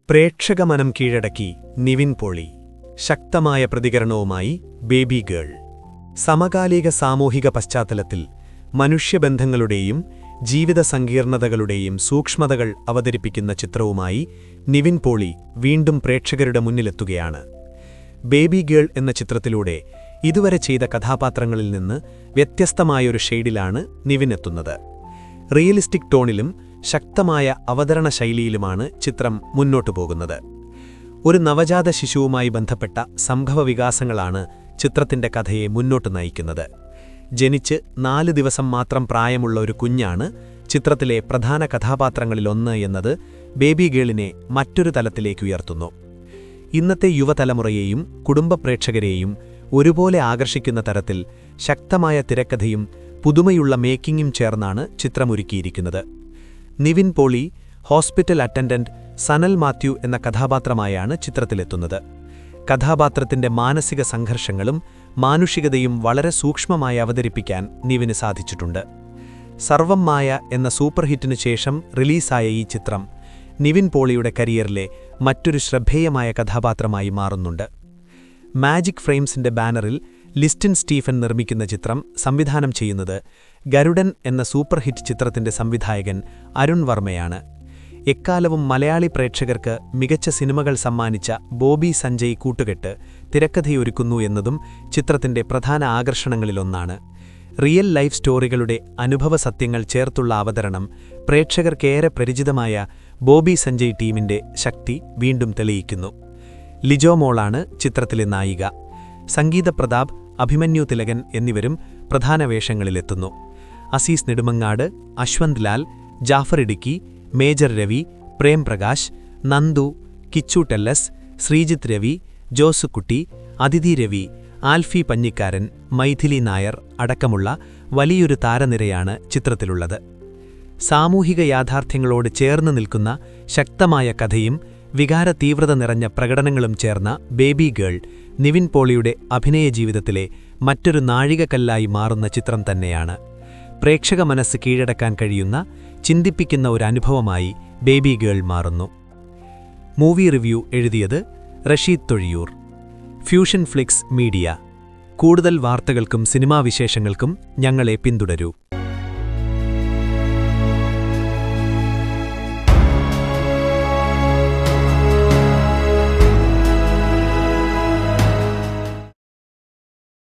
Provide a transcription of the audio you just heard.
പ്രേക്ഷകമനം കീഴടക്കി നിവിൻ പോളി. ശക്തമായ പ്രതികരണവുമായി ബേബി ഗേൾ. സമകാലിക സാമൂഹിക പശ്ചാത്തലത്തിൽ മനുഷ്യബന്ധങ്ങളുടെയും ജീവിത സങ്കീർണതകളുടെയും സൂക്ഷ്മതകൾ അവതരിപ്പിക്കുന്ന ചിത്രവുമായി നിവിൻ പോളി വീണ്ടും പ്രേക്ഷകരുടെ മുന്നിലെത്തുകയാണ്. ബേബി ഗേൾ എന്ന ചിത്രത്തിലൂടെ ഇതുവരെ ചെയ്ത കഥാപാത്രങ്ങളിൽ നിന്ന് വ്യത്യസ്തമായൊരു ഷെയ്ഡിലാണ് നിവിൻ എത്തുന്നത്. റിയലിസ്റ്റിക് ടോണിലും ശക്തമായ അവതരണ ശൈലിയിലുമാണ് ചിത്രം മുന്നോട്ടു പോകുന്നത്. ഒരു നവജാത ശിശുവുമായി ബന്ധപ്പെട്ട സംഭവവികാസങ്ങളാണ് ചിത്രത്തിന്റെ കഥയെ മുന്നോട്ട് നയിക്കുന്നത്. ജനിച്ച് 4 ദിവസം മാത്രം പ്രായമുള്ള ഒരു കുഞ്ഞാണ് ചിത്രത്തിലെ പ്രധാന കഥാപാത്രങ്ങളിലൊന്ന് എന്നത് ബേബി ഗേളിനെ മറ്റൊരു തലത്തിലേക്കുയർത്തുന്നു. ഇന്നത്തെ യുവതലമുറയെയും കുടുംബ പ്രേക്ഷകരെയും ഒരുപോലെ ആകർഷിക്കുന്ന തരത്തിൽ ശക്തമായ തിരക്കഥയും പുതുമയുള്ള മേക്കിങ്ങും ചേർന്നാണ് ചിത്രമൊരുക്കിയിരിക്കുന്നത്. നിവിൻ പോളി ഹോസ്പിറ്റൽ അറ്റൻഡന്റ് സനൽ മാത്യു എന്ന കഥാപാത്രമായാണ് ചിത്രത്തിലെത്തുന്നത്. കഥാപാത്രത്തിന്റെ മാനസിക സംഘർഷങ്ങളും മാനുഷികതയും വളരെ സൂക്ഷ്മമായി അവതരിപ്പിക്കാൻ നിവിന് സാധിച്ചിട്ടുണ്ട്. സർവം മായ എന്ന സൂപ്പർ ഹിറ്റിനു ശേഷം റിലീസായ ഈ ചിത്രം നിവിൻ പോളിയുടെ കരിയറിലെ മറ്റൊരു ശ്രദ്ധേയമായ കഥാപാത്രമായി മാറുന്നുണ്ട്. മാജിക് ഫ്രെയിംസിന്റെ ബാനറിൽ ലിസ്റ്റിൻ സ്റ്റീഫൻ നിർമ്മിക്കുന്ന ചിത്രം സംവിധാനം ചെയ്യുന്നത് ഗരുഡൻ എന്ന സൂപ്പർ ഹിറ്റ് ചിത്രത്തിന്റെ സംവിധായകൻ അരുൺ വർമ്മയാണ്. എക്കാലവും മലയാളി പ്രേക്ഷകർക്ക് മികച്ച സിനിമകൾ സമ്മാനിച്ച ബോബി സഞ്ജയ് കൂട്ടുകെട്ട് തിരക്കഥയൊരുക്കുന്നു എന്നതും ചിത്രത്തിന്റെ പ്രധാന ആകർഷണങ്ങളിലൊന്നാണ്. റിയൽ ലൈഫ് സ്റ്റോറികളുടെ അനുഭവ സത്യങ്ങൾ ചേർത്തുള്ള അവതരണം പ്രേക്ഷകർക്കേറെ പരിചിതമായ ബോബി സഞ്ജയ് ടീമിന്റെ ശക്തി വീണ്ടും തെളിയിക്കുന്നു. ലിജോ മോളാണ് ചിത്രത്തിലെ നായിക. സംഗീത പ്രതാപ്, അഭിമന്യു തിലകൻ എന്നിവരും പ്രധാന വേഷങ്ങളിലെത്തുന്നു. അസീസ് നെടുമങ്ങാട്, അശ്വന്ത് ലാൽ, ജാഫർ ഇടുക്കി, മേജർ രവി, പ്രേം പ്രകാശ്, നന്ദു, കിച്ചു ടെല്ലസ്, ശ്രീജിത്ത് രവി, ജോസുക്കുട്ടി, അതിഥി രവി, ആൽഫി പഞ്ഞിക്കാരൻ, മൈഥിലി നായർ അടക്കമുള്ള വലിയൊരു താരനിരയാണ് ചിത്രത്തിലുള്ളത്. സാമൂഹിക യാഥാർത്ഥ്യങ്ങളോട് ചേർന്ന് നിൽക്കുന്ന ശക്തമായ കഥയും വികാര തീവ്രത നിറഞ്ഞ പ്രകടനങ്ങളും ചേർന്ന ബേബി ഗേൾ നിവിൻ പോളിയുടെ അഭിനയ ജീവിതത്തിലെ മറ്റൊരു നാഴികക്കല്ലായി മാറുന്ന ചിത്രം തന്നെയാണ്. പ്രേക്ഷക മനസ്സ് കീഴടക്കാൻ കഴിയുന്ന ചിന്തിപ്പിക്കുന്ന ഒരു അനുഭവമായി ബേബി ഗേൾ മാറുന്നു. മൂവി റിവ്യൂ എഴുതിയത് Rasheed Thozhiyur. Fusion Flix Media. കൂടുതൽ വാർത്തകൾക്കും സിനിമാ വിശേഷങ്ങൾക്കും ഞങ്ങളെ പിന്തുടരൂ.